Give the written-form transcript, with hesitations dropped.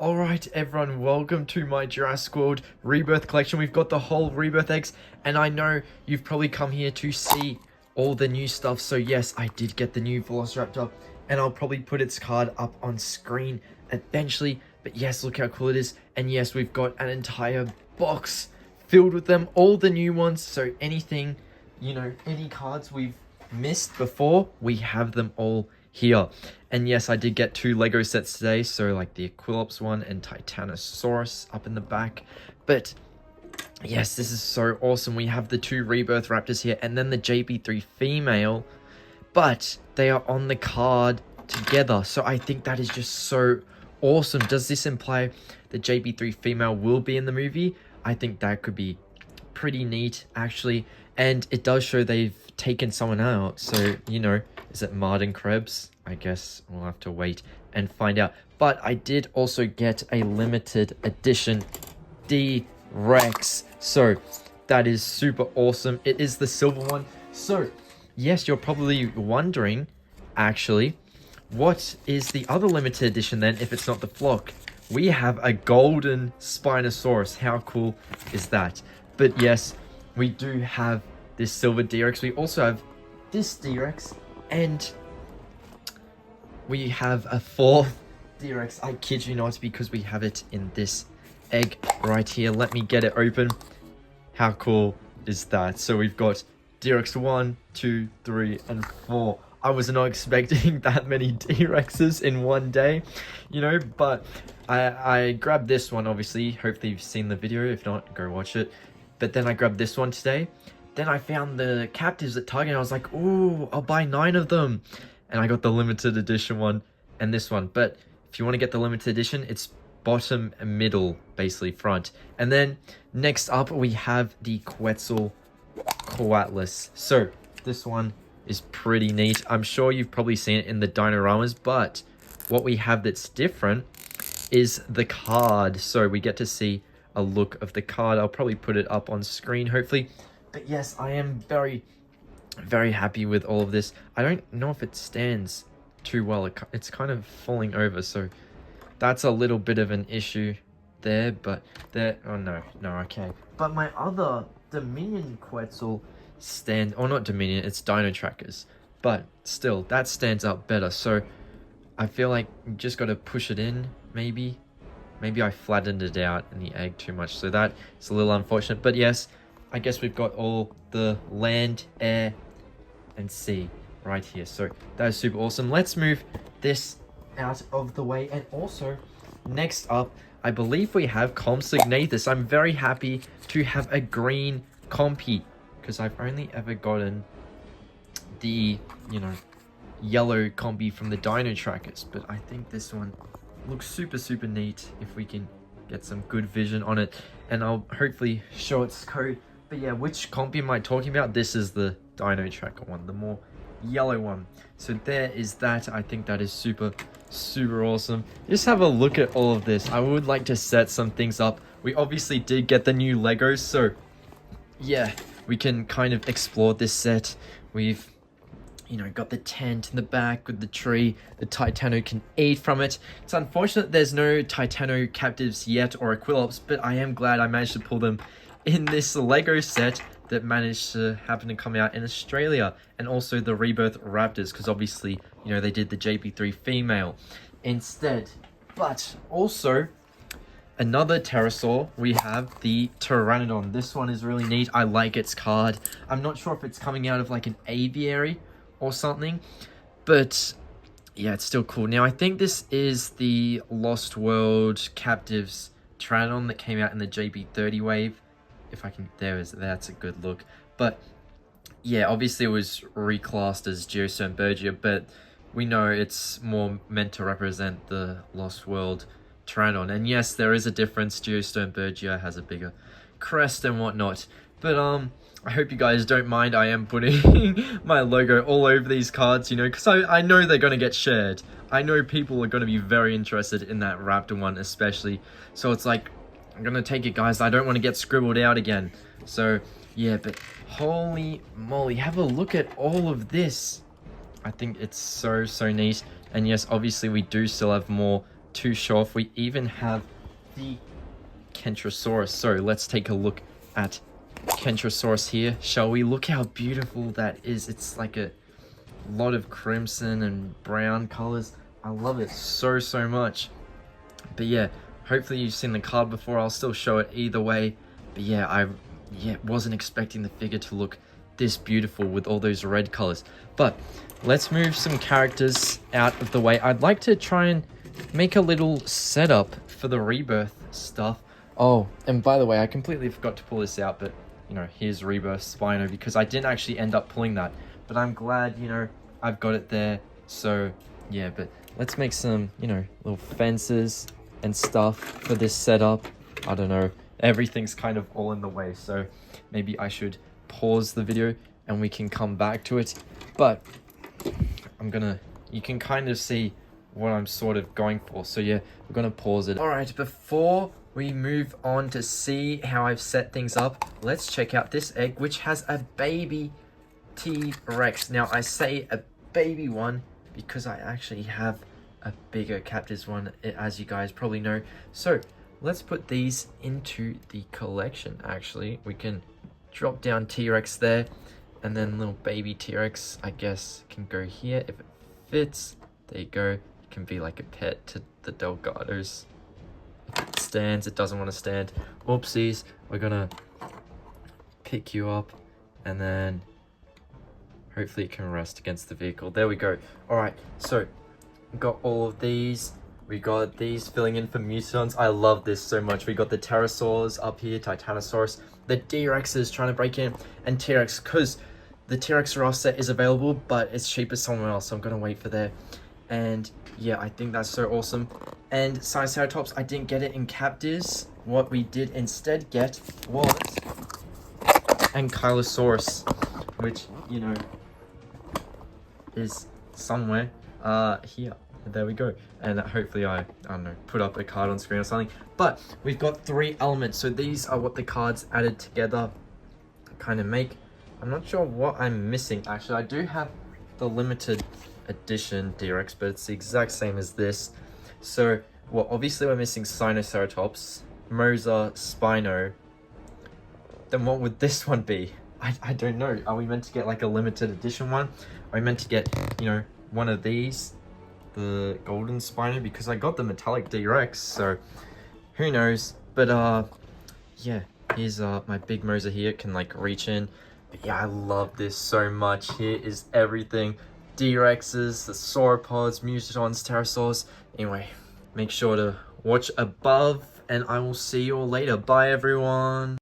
Alright everyone, welcome to my Jurassic World Rebirth collection. We've got the whole Rebirth eggs, and I know you've probably come here to see all the new stuff. So yes, I did get the new Velociraptor, and I'll probably put its card up on screen eventually. But yes, look how cool it is. And yes, we've got an entire box filled with them, all the new ones. So anything, any cards we've missed before, we have them all here. And yes, I did get 2 Lego sets today, so like the Aquilops one and Titanosaurus up in the back. But yes, this is so awesome. We have the 2 Rebirth Raptors here, and then the JB3 female, but they are on the card together. So I think that is just so awesome. Does this imply the JB3 female will be in the movie? I think that could be pretty neat, actually. And it does show they've taken someone out, so is it Martin Krebs? I guess we'll have to wait and find out. But I did also get a limited edition D-Rex, so that is super awesome. It is the silver one. So yes, you're probably wondering, actually, what is the other limited edition then if it's not the flock? We have a golden Spinosaurus. How cool is that? But yes, we do have this silver D-Rex. We also have this D-Rex, and we have a 4th D-Rex. I kid you not, because we have it in this egg right here. Let me get it open. How cool is that? So we've got D-Rex 1, 2, 3, and 4. I was not expecting that many D-Rexes in one day, but I grabbed this one, obviously. Hopefully you've seen the video. If not, go watch it. But then I grabbed this one today. Then I found the Captivz at Target, and I was like, ooh, I'll buy 9 of them. And I got the limited edition one and this one. But if you want to get the limited edition, it's bottom and middle, basically front. And then next up, we have the Quetzalcoatlus. So this one is pretty neat. I'm sure you've probably seen it in the Dinoramas, but what we have that's different is the card. So we get to see a look of the card. I'll probably put it up on screen, hopefully. But yes, I am very happy with all of this. I don't know if it stands too well. It's kind of falling over, so that's a little bit of an issue there. But there, oh no, okay. But my other Dominion Quetzal stand, or not Dominion, it's Dino Trackers, but still that stands up better. So I feel like you just got to push it in. Maybe I flattened it out in the egg too much, so that is a little unfortunate. But yes, I guess we've got all the land, air, and sea right here. So that is super awesome. Let's move this out of the way. And also, next up, I believe we have COMPSOTNATHUS. I'm very happy to have a green Compy, because I've only ever gotten the, yellow Compy from the Dino Trackers. But I think this one looks super neat if we can get some good vision on it. And I'll hopefully show its code. But yeah, which Compy am I talking about? This is the Dino Tracker one, the more yellow one. So there is that. I think that is super awesome. Just have a look at all of this. I would like to set some things up. We obviously did get the new Legos, so yeah, we can kind of explore this set. We've got the tent in the back with the tree. The Titano can eat from it. It's unfortunate there's no Titano Captivz yet, or Aquilops, but I am glad I managed to pull them in this Lego set that managed to happen to come out in Australia. And also the Rebirth Raptors, because obviously, they did the JB3 female instead. But also, another pterosaur, we have the Pteranodon. This one is really neat. I like its card. I'm not sure if it's coming out of like an aviary or something, but yeah, it's still cool. Now, I think this is the Lost World Captivz Pteranodon that came out in the JB30 wave. If I can, that's a good look. But yeah, obviously it was reclassed as Geosternbergia, but we know it's more meant to represent the Lost World Pteranodon. And yes, there is a difference. Geosternbergia has a bigger crest and whatnot. But I hope you guys don't mind. I am putting my logo all over these cards, because I know they're going to get shared. I know people are going to be very interested in that Raptor one especially. So it's like, I'm going to take it, guys. I don't want to get scribbled out again. So, yeah, but holy moly, have a look at all of this. I think it's so neat. And yes, obviously we do still have more to show off. We even have the Kentrosaurus. So let's take a look at Kentrosaurus here, shall we? Look how beautiful that is. It's like a lot of crimson and brown colors. I love it so much. But yeah, hopefully you've seen the card before. I'll still show it either way. But yeah, I wasn't expecting the figure to look this beautiful with all those red colors. But let's move some characters out of the way. I'd like to try and make a little setup for the Rebirth stuff. Oh, and by the way, I completely forgot to pull this out, but you know, here's Rebirth Spino, because I didn't actually end up pulling that, but I'm glad, you know, I've got it there. So yeah, but let's make some, you know, little fences and stuff for this setup. I don't know, everything's kind of all in the way, so maybe I should pause the video and we can come back to it. But you can kind of see what I'm sort of going for, so yeah, we're gonna pause it. All right, before we move on to see how I've set things up, let's check out this egg, which has a baby T-Rex. Now I say a baby one because I actually have a bigger Captivz one, as you guys probably know. So let's put these into the collection. Actually, we can drop down T-Rex there, and then little baby T-Rex, I guess, can go here if it fits. There you go. It can be like a pet to the Delgados. If it stands, it doesn't want to stand. Oopsies. We're gonna pick you up, and then hopefully it can rest against the vehicle. There we go. All right, so we got all of these. We got these filling in for Mutons. I love this so much. We got the Pterosaurs up here, Titanosaurus, the D-Rexes trying to break in, and T-Rex, because the T-Rex Ross set is available, but it's cheaper somewhere else, so I'm gonna wait for there. And yeah, I think that's so awesome. And Sinoceratops, I didn't get it in Captivz. What we did instead get was Ankylosaurus, which, you know, is somewhere here. There we go. And hopefully I don't know, put up a card on screen or something. But we've got 3 elements, so these are what the cards added together kind of make. I'm not sure what I'm missing. Actually, I do have the limited edition D-Rex, but it's the exact same as this. So, well, obviously we're missing Sinoceratops, Mosa, Spino. Then what would this one be? I don't know. Are we meant to get like a limited edition one? Are we meant to get, you know, one of these? The golden Spino? Because I got the metallic D-Rex, so who knows? But yeah, here's my big Mosa here. It can like reach in. But yeah, I love this so much. Here is everything. D-Rexes, the sauropods, Mutons, Pterosaurs. Anyway, make sure to watch above, and I will see you all later. Bye, everyone.